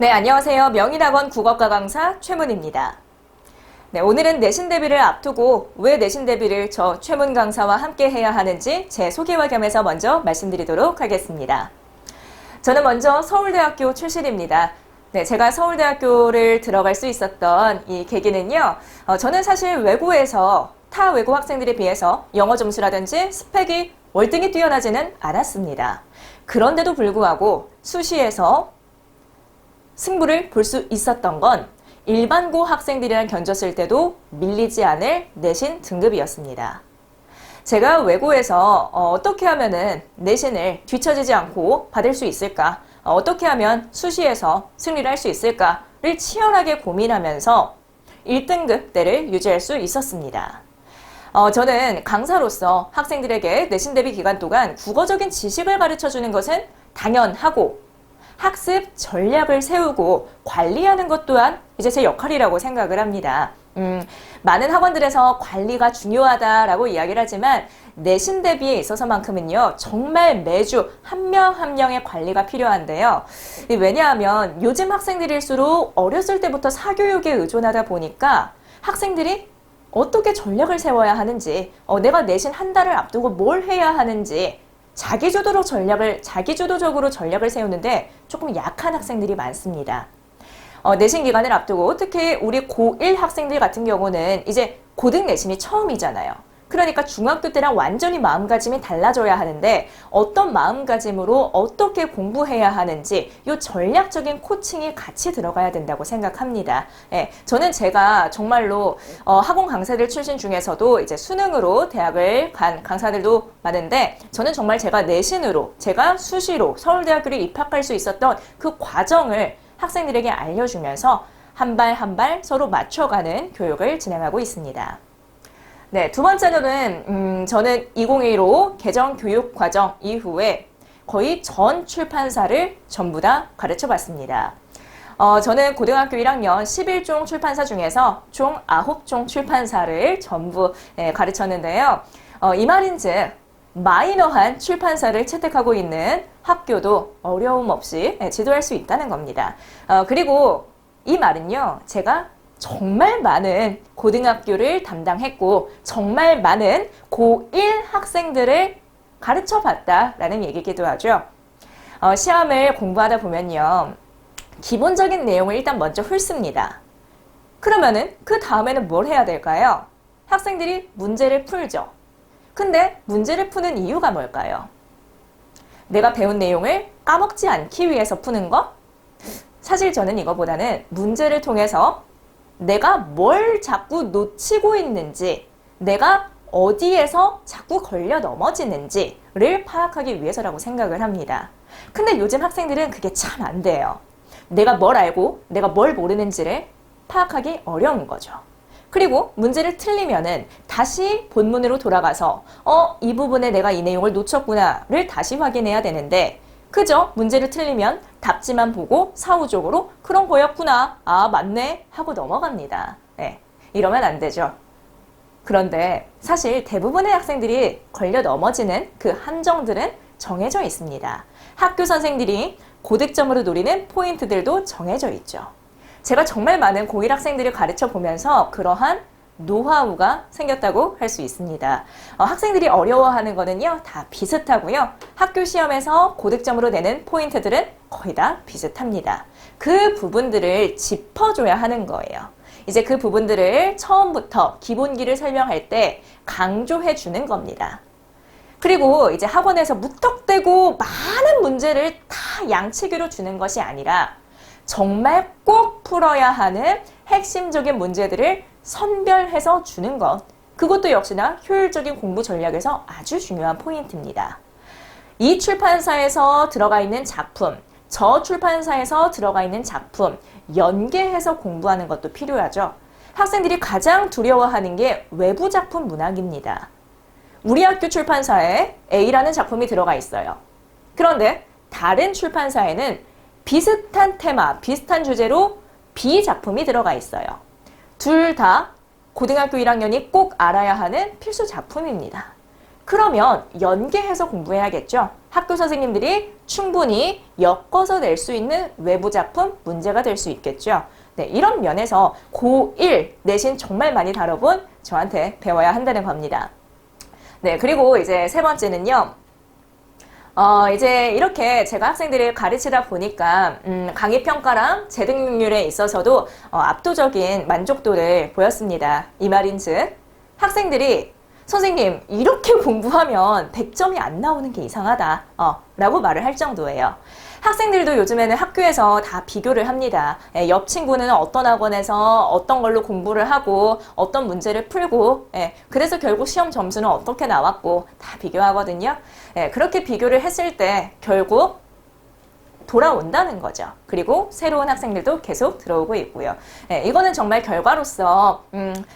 네, 안녕하세요. 명인학원 국어과 강사 최문입니다. 네, 오늘은 내신 대비를 앞두고 왜 내신 대비를 저 최문 강사와 함께 해야 하는지 제 소개와 겸해서 먼저 말씀드리도록 하겠습니다. 저는 먼저 서울대학교 출신입니다. 네, 제가 서울대학교를 들어갈 수 있었던 이 계기는요. 저는 사실 외고에서 타 외고 학생들에 비해서 영어 점수라든지 스펙이 월등히 뛰어나지는 않았습니다. 그런데도 불구하고 수시에서 승부를 볼 수 있었던 건 일반고 학생들이랑 견졌을 때도 밀리지 않을 내신 등급이었습니다. 제가 외고에서 어떻게 하면은 내신을 뒤처지지 않고 받을 수 있을까? 어떻게 하면 수시에서 승리를 할 수 있을까를 치열하게 고민하면서 1등급대를 유지할 수 있었습니다. 저는 강사로서 학생들에게 내신 대비 기간 동안 국어적인 지식을 가르쳐주는 것은 당연하고 학습 전략을 세우고 관리하는 것 또한 이제 제 역할이라고 생각을 합니다. 많은 학원들에서 관리가 중요하다라고 이야기를 하지만 내신 대비에 있어서만큼은요, 정말 매주 한 명 한 명의 관리가 필요한데요. 왜냐하면 요즘 학생들일수록 어렸을 때부터 사교육에 의존하다 보니까 학생들이 어떻게 전략을 세워야 하는지, 내가 내신 한 달을 앞두고 뭘 해야 하는지, 자기주도적으로 전략을 세우는데 조금 약한 학생들이 많습니다. 내신 기간을 앞두고 특히 우리 고1 학생들 같은 경우는 이제 고등 내신이 처음이잖아요. 그러니까 중학교 때랑 완전히 마음가짐이 달라져야 하는데 어떤 마음가짐으로 어떻게 공부해야 하는지 이 전략적인 코칭이 같이 들어가야 된다고 생각합니다. 예, 저는 제가 정말로 학원 강사들 출신 중에서도 이제 수능으로 대학을 간 강사들도 많은데 저는 정말 제가 내신으로 제가 수시로 서울대학교를 입학할 수 있었던 그 과정을 학생들에게 알려주면서 한 발 한 발 서로 맞춰가는 교육을 진행하고 있습니다. 네, 두 번째로는 저는 2015 개정교육과정 이후에 거의 전 출판사를 전부 다 가르쳐봤습니다. 저는 고등학교 1학년 11종 출판사 중에서 총 9종 출판사를 전부 가르쳤는데요. 이 말인즉 마이너한 출판사를 채택하고 있는 학교도 어려움 없이 지도할 수 있다는 겁니다. 그리고 이 말은요, 제가 정말 많은 고등학교를 담당했고 정말 많은 고1 학생들을 가르쳐 봤다라는 얘기이기도 하죠. 시험을 공부하다 보면요, 기본적인 내용을 일단 먼저 훑습니다. 그러면은 그 다음에는 뭘 해야 될까요? 학생들이 문제를 풀죠. 근데 문제를 푸는 이유가 뭘까요? 내가 배운 내용을 까먹지 않기 위해서 푸는 거? 사실 저는 이거보다는 문제를 통해서 내가 뭘 자꾸 놓치고 있는지, 내가 어디에서 자꾸 걸려 넘어지는지를 파악하기 위해서라고 생각을 합니다. 근데 요즘 학생들은 그게 참 안 돼요. 내가 뭘 알고 내가 뭘 모르는지를 파악하기 어려운 거죠. 그리고 문제를 틀리면은 다시 본문으로 돌아가서 이 부분에 내가 이 내용을 놓쳤구나를 다시 확인해야 되는데 그저 문제를 틀리면 답지만 보고 사후적으로 그런 거였구나, 아 맞네 하고 넘어갑니다. 네, 이러면 안 되죠. 그런데 사실 대부분의 학생들이 걸려 넘어지는 그 함정들은 정해져 있습니다. 학교 선생들이 고득점으로 노리는 포인트들도 정해져 있죠. 제가 정말 많은 고1 학생들을 가르쳐 보면서 그러한 노하우가 생겼다고 할 수 있습니다. 학생들이 어려워하는 거는요, 다 비슷하고요. 학교 시험에서 고득점으로 내는 포인트들은 거의 다 비슷합니다. 그 부분들을 짚어줘야 하는 거예요. 이제 그 부분들을 처음부터 기본기를 설명할 때 강조해 주는 겁니다. 그리고 이제 학원에서 무턱대고 많은 문제를 다 양치기로 주는 것이 아니라 정말 꼭 풀어야 하는 핵심적인 문제들을 선별해서 주는 것, 그것도 역시나 효율적인 공부 전략에서 아주 중요한 포인트입니다. 이 출판사에서 들어가 있는 작품, 저 출판사에서 들어가 있는 작품, 연계해서 공부하는 것도 필요하죠. 학생들이 가장 두려워하는 게 외부 작품 문학입니다. 우리 학교 출판사에 A라는 작품이 들어가 있어요. 그런데 다른 출판사에는 비슷한 테마, 비슷한 주제로 B 작품이 들어가 있어요. 둘 다 고등학교 1학년이 꼭 알아야 하는 필수 작품입니다. 그러면 연계해서 공부해야겠죠? 학교 선생님들이 충분히 엮어서 낼 수 있는 외부 작품 문제가 될 수 있겠죠. 네, 이런 면에서 고1 내신 정말 많이 다뤄본 저한테 배워야 한다는 겁니다. 네, 그리고 이제 세 번째는요. 이제 이렇게 제가 학생들을 가르치다 보니까 강의 평가랑 재등록률에 있어서도 압도적인 만족도를 보였습니다. 이 말인즉 학생들이 선생님 이렇게 공부하면 100점이 안 나오는 게 이상하다 라고 말을 할 정도예요. 학생들도 요즘에는 학교에서 다 비교를 합니다. 옆 친구는 어떤 학원에서 어떤 걸로 공부를 하고 어떤 문제를 풀고 그래서 결국 시험 점수는 어떻게 나왔고 다 비교하거든요. 그렇게 비교를 했을 때 결국 돌아온다는 거죠. 그리고 새로운 학생들도 계속 들어오고 있고요. 이거는 정말 결과로서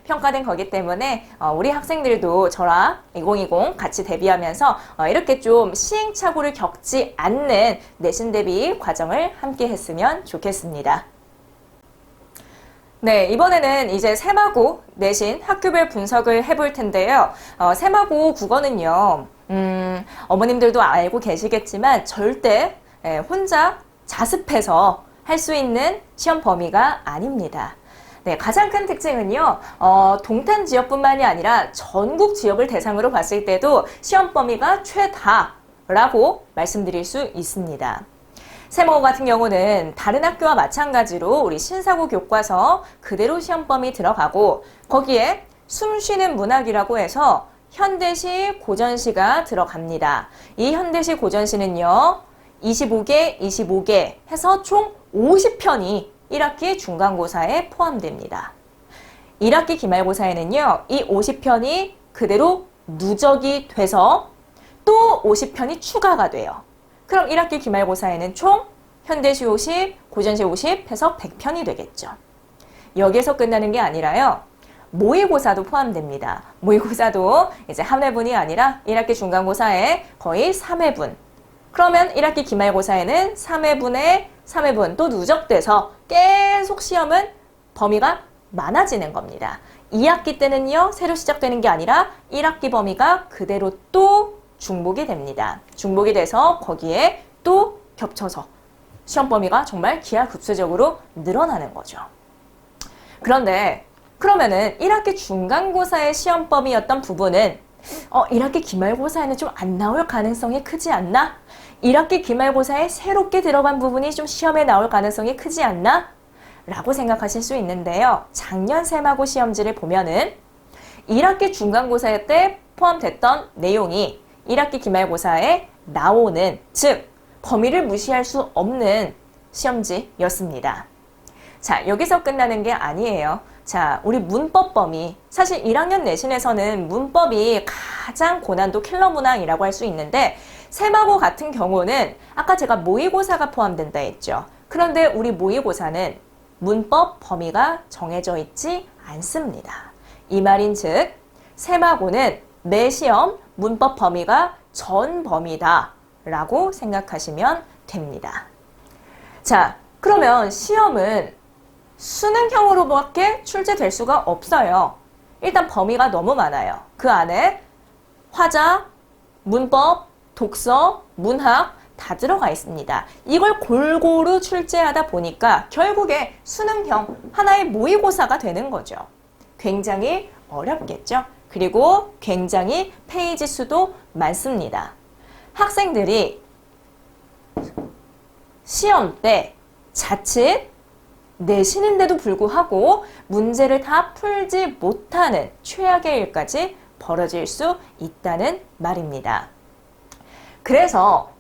평가된 거기 때문에 우리 학생들도 저랑 2020 같이 대비하면서 이렇게 좀 시행착오를 겪지 않는 내신 대비 과정을 함께 했으면 좋겠습니다. 네, 이번에는 이제 세마고 내신 학교별 분석을 해볼 텐데요. 세마고 국어는요, 어머님들도 알고 계시겠지만 절대 혼자 자습해서 할 수 있는 시험 범위가 아닙니다. 네, 가장 큰 특징은요, 동탄 지역뿐만이 아니라 전국 지역을 대상으로 봤을 때도 시험 범위가 최다라고 말씀드릴 수 있습니다. 세마고 같은 경우는 다른 학교와 마찬가지로 우리 신사고 교과서 그대로 시험 범위 들어가고 거기에 숨쉬는 문학이라고 해서 현대시, 고전시가 들어갑니다. 이 현대시, 고전시는요, 25개 해서 총 50편이 1학기 중간고사에 포함됩니다. 1학기 기말고사에는요, 이 50편이 그대로 누적이 돼서 또 50편이 추가가 돼요. 그럼 1학기 기말고사에는 총 현대시 50, 고전시 50 해서 100편이 되겠죠. 여기에서 끝나는 게 아니라요, 모의고사도 포함됩니다. 모의고사도 이제 한 회분이 아니라 1학기 중간고사에 거의 3회분. 그러면 1학기 기말고사에는 3회분에 3회분 또 누적돼서 계속 시험은 범위가 많아지는 겁니다. 2학기 때는요, 새로 시작되는 게 아니라 1학기 범위가 그대로 또 중복이 됩니다. 중복이 돼서 거기에 또 겹쳐서 시험 범위가 정말 기하급수적으로 늘어나는 거죠. 그런데 그러면은 1학기 중간고사의 시험 범위였던 부분은 1학기 기말고사에는 좀 안 나올 가능성이 크지 않나? 1학기 기말고사에 새롭게 들어간 부분이 좀 시험에 나올 가능성이 크지 않나? 라고 생각하실 수 있는데요. 작년 세마고 시험지를 보면은 1학기 중간고사 때 포함됐던 내용이 1학기 기말고사에 나오는, 즉 범위를 무시할 수 없는 시험지였습니다. 자, 여기서 끝나는 게 아니에요. 자, 우리 문법 범위. 사실 1학년 내신에서는 문법이 가장 고난도 킬러 문항이라고 할 수 있는데 세마고 같은 경우는 아까 제가 모의고사가 포함된다 했죠. 그런데 우리 모의고사는 문법 범위가 정해져 있지 않습니다. 이 말인즉 세마고는 매 시험 문법 범위가 전 범위다 라고 생각하시면 됩니다. 자, 그러면 시험은 수능형으로밖에 출제될 수가 없어요. 일단 범위가 너무 많아요. 그 안에 화자, 문법, 독서, 문학 다 들어가 있습니다. 이걸 골고루 출제하다 보니까 결국에 수능형 하나의 모의고사가 되는 거죠. 굉장히 어렵겠죠. 그리고 굉장히 페이지 수도 많습니다. 학생들이 시험 때 자칫 내신인데도 불구하고 문제를 다 풀지 못하는 최악의 일까지 벌어질 수 있다는 말입니다. 그래서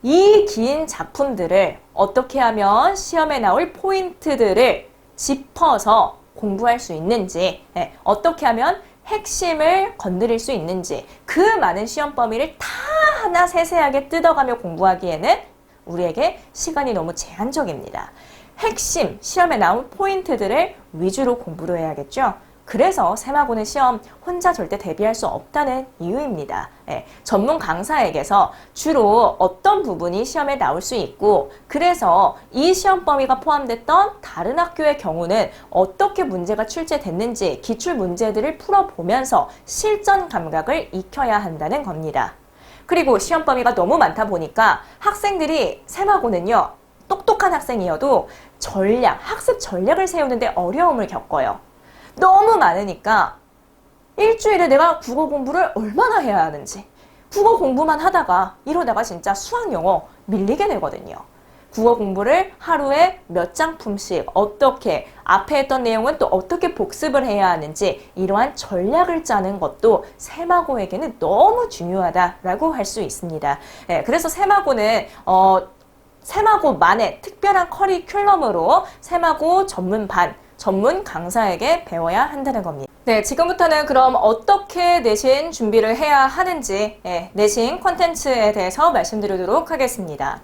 이 긴 작품들을 어떻게 하면 시험에 나올 포인트들을 짚어서 공부할 수 있는지, 어떻게 하면 핵심을 건드릴 수 있는지, 그 많은 시험 범위를 다 하나 세세하게 뜯어가며 공부하기에는 우리에게 시간이 너무 제한적입니다. 핵심, 시험에 나온 포인트들을 위주로 공부를 해야겠죠. 그래서 세마고는 시험 혼자 절대 대비할 수 없다는 이유입니다. 전문 강사에게서 주로 어떤 부분이 시험에 나올 수 있고, 그래서 이 시험 범위가 포함됐던 다른 학교의 경우는 어떻게 문제가 출제됐는지 기출 문제들을 풀어보면서 실전 감각을 익혀야 한다는 겁니다. 그리고 시험 범위가 너무 많다 보니까 학생들이 세마고는요, 똑똑한 학생이어도 학습 전략을 세우는데 어려움을 겪어요. 너무 많으니까 일주일에 내가 국어 공부를 얼마나 해야 하는지, 국어 공부만 하다가 이러다가 진짜 수학 영어 밀리게 되거든요. 국어 공부를 하루에 몇 장품씩 어떻게, 앞에 했던 내용은 또 어떻게 복습을 해야 하는지 이러한 전략을 짜는 것도 세마고에게는 너무 중요하다라고 할 수 있습니다. 그래서 세마고는 세마고만의 특별한 커리큘럼으로 세마고 전문반, 전문 강사에게 배워야 한다는 겁니다. 네, 지금부터는 그럼 어떻게 내신 준비를 해야 하는지 내신 콘텐츠에 대해서 말씀드리도록 하겠습니다.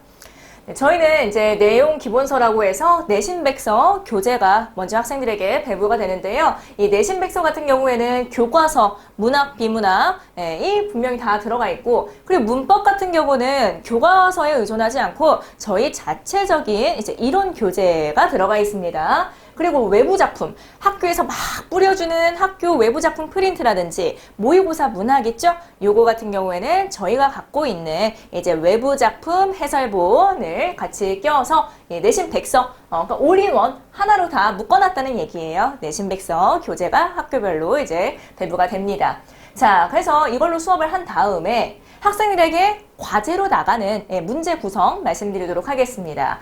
저희는 이제 내용 기본서라고 해서 내신백서 교재가 먼저 학생들에게 배부가 되는데요. 이 내신백서 같은 경우에는 교과서, 문학, 비문학 이 분명히 다 들어가 있고, 그리고 문법 같은 경우는 교과서에 의존하지 않고 저희 자체적인 이제 이론 교재가 들어가 있습니다. 그리고 외부 작품, 학교에서 막 뿌려주는 학교 외부 작품 프린트라든지 모의고사 문학 있죠? 요거 같은 경우에는 저희가 갖고 있는 이제 외부 작품 해설본을 같이 껴서 내신 백서, 그러니까 올인원 하나로 다 묶어놨다는 얘기예요. 내신 백서 교재가 학교별로 이제 배부가 됩니다. 자, 그래서 이걸로 수업을 한 다음에 학생들에게 과제로 나가는 문제 구성 말씀드리도록 하겠습니다.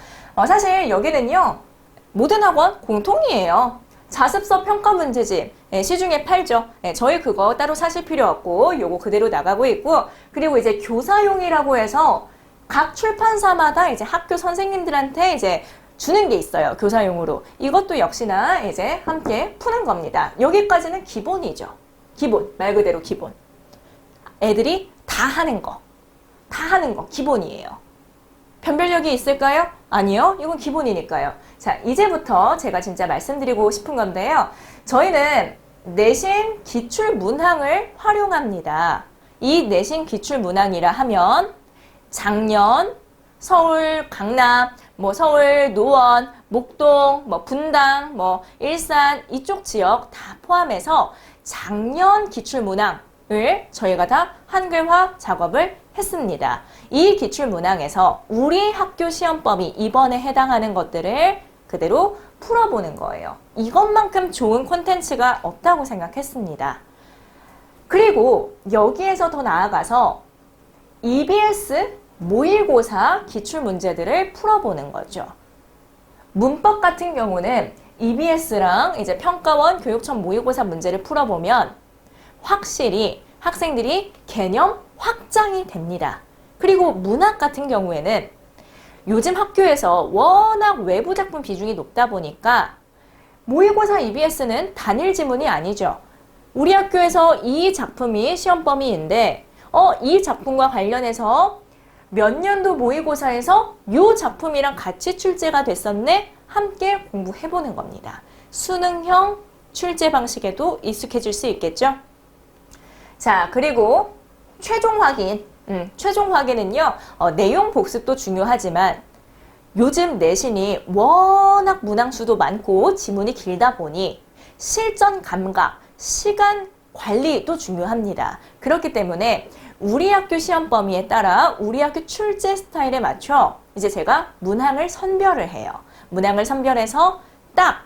사실 여기는요, 모든 학원 공통이에요. 자습서 평가 문제집 시중에 팔죠. 저희 그거 따로 사실 필요 없고 요거 그대로 나가고 있고, 그리고 이제 교사용이라고 해서 각 출판사마다 이제 학교 선생님들한테 이제 주는 게 있어요. 교사용으로. 이것도 역시나 이제 함께 푸는 겁니다. 여기까지는 기본이죠. 기본, 말 그대로 기본. 애들이 다 하는 거 기본이에요. 변별력이 있을까요? 아니요. 이건 기본이니까요. 자, 이제부터 제가 진짜 말씀드리고 싶은 건데요. 저희는 내신 기출 문항을 활용합니다. 이 내신 기출 문항이라 하면 작년 서울 강남, 서울 노원, 목동, 분당, 일산 이쪽 지역 다 포함해서 작년 기출 문항을 저희가 다 한글화 작업을 했습니다. 이 기출 문항에서 우리 학교 시험 범위 이번에 해당하는 것들을 그대로 풀어보는 거예요. 이것만큼 좋은 콘텐츠가 없다고 생각했습니다. 그리고 여기에서 더 나아가서 EBS 모의고사 기출 문제들을 풀어보는 거죠. 문법 같은 경우는 EBS랑 이제 평가원 교육청 모의고사 문제를 풀어보면 확실히 학생들이 개념 확장이 됩니다. 그리고 문학 같은 경우에는 요즘 학교에서 워낙 외부 작품 비중이 높다 보니까 모의고사 EBS는 단일 지문이 아니죠. 우리 학교에서 이 작품이 시험 범위인데 이 작품과 관련해서 몇 년도 모의고사에서 이 작품이랑 같이 출제가 됐었네? 함께 공부해보는 겁니다. 수능형 출제 방식에도 익숙해질 수 있겠죠? 자, 그리고 최종 확인. 최종 확인은요, 내용 복습도 중요하지만 요즘 내신이 워낙 문항수도 많고 지문이 길다 보니 실전 감각, 시간 관리도 중요합니다. 그렇기 때문에 우리 학교 시험 범위에 따라 우리 학교 출제 스타일에 맞춰 이제 제가 문항을 선별을 해요. 문항을 선별해서 딱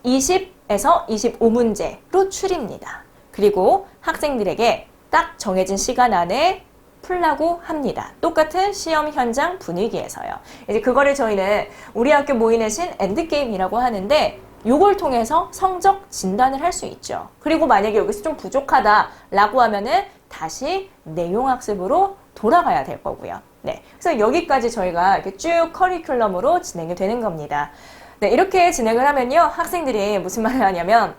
20에서 25문제로 추립니다. 그리고 학생들에게 딱 정해진 시간 안에 풀라고 합니다. 똑같은 시험 현장 분위기에서요. 이제 그거를 저희는 우리 학교 모의내신 엔드게임이라고 하는데 요걸 통해서 성적 진단을 할 수 있죠. 그리고 만약에 여기서 좀 부족하다라고 하면은 다시 내용학습으로 돌아가야 될 거고요. 네. 그래서 여기까지 저희가 이렇게 쭉 커리큘럼으로 진행이 되는 겁니다. 네. 이렇게 진행을 하면요. 학생들이 무슨 말을 하냐면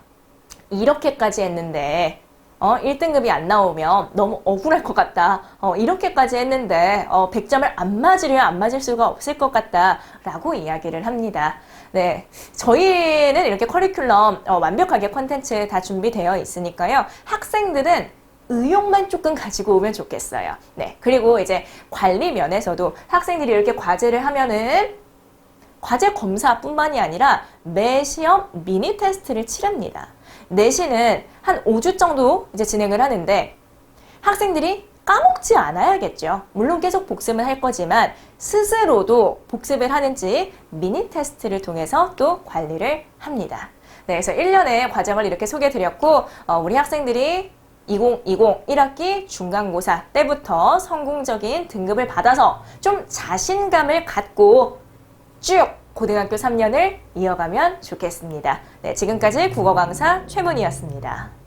이렇게까지 했는데 1등급이 안 나오면 너무 억울할 것 같다. 이렇게까지 했는데 100점을 안 맞으려 안 맞을 수가 없을 것 같다. 라고 이야기를 합니다. 네, 저희는 이렇게 커리큘럼 완벽하게 콘텐츠 다 준비되어 있으니까요. 학생들은 의욕만 조금 가지고 오면 좋겠어요. 네, 그리고 이제 관리 면에서도 학생들이 이렇게 과제를 하면은 과제 검사뿐만이 아니라 매 시험 미니 테스트를 치릅니다. 내신은 한 5주 정도 이제 진행을 하는데 학생들이 까먹지 않아야겠죠. 물론 계속 복습을 할 거지만 스스로도 복습을 하는지 미니 테스트를 통해서 또 관리를 합니다. 네, 그래서 1년의 과정을 이렇게 소개해드렸고 우리 학생들이 2020 1학기 중간고사 때부터 성공적인 등급을 받아서 좀 자신감을 갖고 쭉 고등학교 3년을 이어가면 좋겠습니다. 네, 지금까지 국어 강사 최문희였습니다.